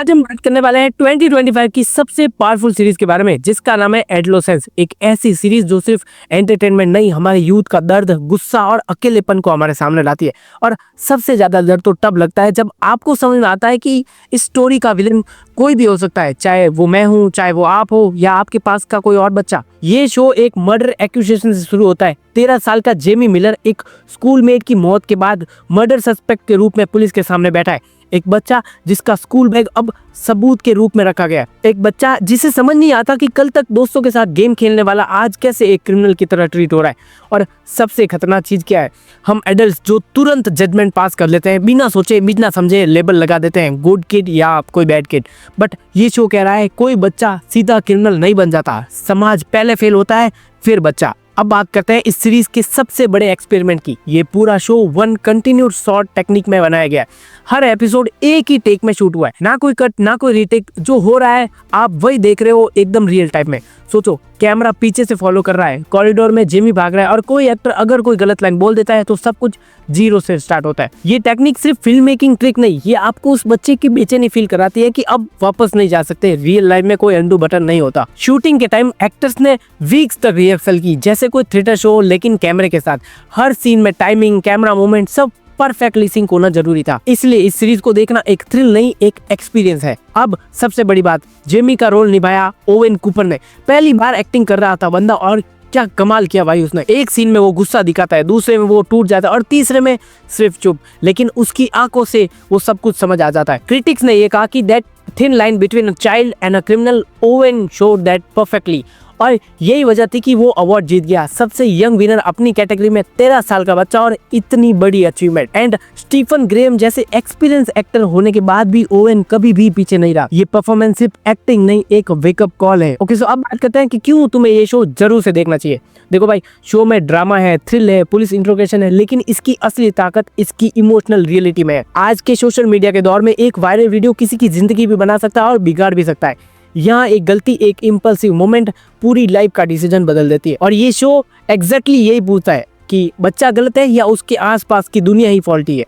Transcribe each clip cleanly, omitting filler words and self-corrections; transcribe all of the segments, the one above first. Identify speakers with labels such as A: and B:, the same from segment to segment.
A: आज हम बात करने वाले हैं 2025 की सबसे पावरफुल सीरीज के बारे में, जिसका नाम है एडोलेसेंस। एक ऐसी सीरीज जो सिर्फ एंटरटेनमेंट नहीं, हमारे यूथ का दर्द, गुस्सा और अकेलेपन को हमारे सामने लाती है। और सबसे ज्यादा दर्द तो तब लगता है जब आपको समझ में आता है कि इस स्टोरी का विलेन कोई भी हो सकता है, चाहे वो मैं हूँ, चाहे वो आप हो, या आपके पास का कोई और बच्चा। ये शो एक मर्डर एक्यूजेशन से शुरू होता है। 13 साल का जेमी मिलर एक स्कूलमेट की मौत के बाद मर्डर सस्पेक्ट के रूप में पुलिस के सामने बैठा है। एक बच्चा जिसका स्कूल बैग अब सबूत के रूप में रखा गया। एक बच्चा जिसे समझ नहीं आता कि कल तक दोस्तों के साथ गेम खेलने वाला आज कैसे एक क्रिमिनल की तरह ट्रीट हो रहा है। और सबसे खतरनाक चीज क्या है, हम एडल्ट्स जो तुरंत जजमेंट पास कर लेते हैं, बिना सोचे बिना समझे लेबल लगा देते हैं, गुड किड या कोई बैड किड। बट ये शो कह रहा है कोई बच्चा सीधा क्रिमिनल नहीं बन जाता, समाज पहले फेल होता है फिर बच्चा। अब बात करते हैं इस सीरीज के सबसे बड़े एक्सपेरिमेंट की। ये पूरा show one continued shot technique में बनाया गया है। हर एपिसोड एक ही टेक में शूट हुआ है, ना कोई कट ना कोई रीटेक। जो हो रहा है आप वही देख रहे हो एकदम रियल टाइम में। सोचो, कैमरा पीछे से फॉलो कर रहा है, कॉरिडोर में जिमी भाग रहा है, और कोई एक्टर अगर कोई गलत लाइन बोल देता है तो सब कुछ जीरो से स्टार्ट होता है। ये टेक्निक सिर्फ फिल्म मेकिंग ट्रिक नहीं, ये आपको उस बच्चे की बेचैनी फील कराती है कि अब वापस नहीं जा सकते। रियल लाइफ में कोई अंडू बटन नहीं होता। शूटिंग के टाइम एक्टर्स ने वीक्स तक रिहर्सल की, जैसे कोई थिएटर शो, लेकिन कैमरे के साथ। हर सीन में टाइमिंग, कैमरा मूवमेंट सब परफेक्टली सिंक होना जरूरी था। इसलिए इस सीरीज को देखना एक थ्रिल नहीं, एक एक्सपीरियंस है। अब सबसे बड़ी बात, जेमी का रोल निभाया ओवेन कूपर ने। पहली बार एक्टिंग कर रहा था बंदा, और क्या कमाल किया भाई उसने। एक सीन में वो गुस्सा दिखाता है, दूसरे में वो टूट जाता है, और तीसरे में सिर्फ चुप, लेकिन उसकी आंखों से वो सब कुछ समझ आ जाता है। क्रिटिक्स ने ये कहा कि that thin line between a child and a criminal, Owen showed that perfectly. और यही वजह थी कि वो अवार्ड जीत गया। सबसे यंग विनर अपनी कैटेगरी में 13 साल का बच्चा, और इतनी बड़ी अचीवमेंट। एंड स्टीफन ग्रेम जैसे एक्सपीरियंस एक्टर होने के बाद भी ओवेन कभी भी पीछे नहीं रहा। ये परफॉर्मेंस सिर्फ एक्टिंग नहीं, एक वेकअप कॉल है। ओके, सो अब बात करते हैं कि क्यों तुम्हें ये शो जरूर से देखना चाहिए। देखो भाई, शो में ड्रामा है, थ्रिल है, पुलिस इंट्रोगेशन है, लेकिन इसकी असली ताकत इसकी इमोशनल रियलिटी में है। आज के सोशल मीडिया के दौर में एक वायरल वीडियो किसी की जिंदगी भी बना सकता है और बिगाड़ भी सकता है। यहाँ एक गलती, एक इम्पल्सिव मोमेंट पूरी लाइफ का डिसीजन बदल देती है। और ये शो एग्जैक्टली यही पूछता है कि बच्चा गलत है या उसके आसपास की दुनिया ही फॉल्टी है।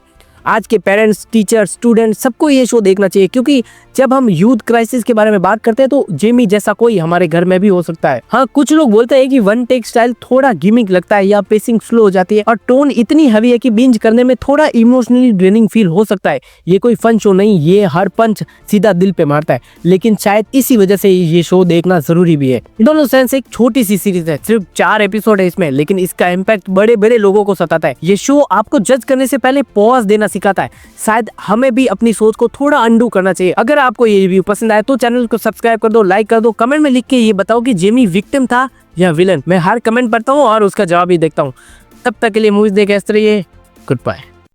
A: आज के पेरेंट्स, टीचर, स्टूडेंट सबको ये शो देखना चाहिए, क्योंकि जब हम यूथ क्राइसिस के बारे में बात करते हैं तो जेमी जैसा कोई हमारे घर में भी हो सकता है। हाँ, कुछ लोग बोलते हैं कि वन टेक स्टाइल थोड़ा गिमिक लगता है या पेसिंग स्लो हो जाती है, और टोन इतनी हैवी है कि बिंज करने में थोड़ा इमोशनली ड्रेनिंग फील हो सकता है। ये कोई फन शो नहीं, ये हर पंच सीधा दिल पे मारता है, लेकिन शायद इसी वजह से ये शो देखना जरूरी भी है। एडोलेसेंस एक छोटी सी सीरीज है, सिर्फ 4 एपिसोड है इसमें, लेकिन इसका इम्पैक्ट बड़े बड़े लोगों को सताता है। ये शो आपको जज करने से पहले पॉज देना सिखाता है। शायद हमें भी अपनी सोच को थोड़ा अंडू करना चाहिए। अगर आपको ये रिव्यू पसंद आया तो चैनल को सब्सक्राइब कर दो, लाइक कर दो, कमेंट में लिख के ये बताओ कि जेमी विक्टिम था या विलन। मैं हर कमेंट पढ़ता हूँ और उसका जवाब भी देखता हूँ। तब तक के लिए मूवीज देख रहिए। Good bye.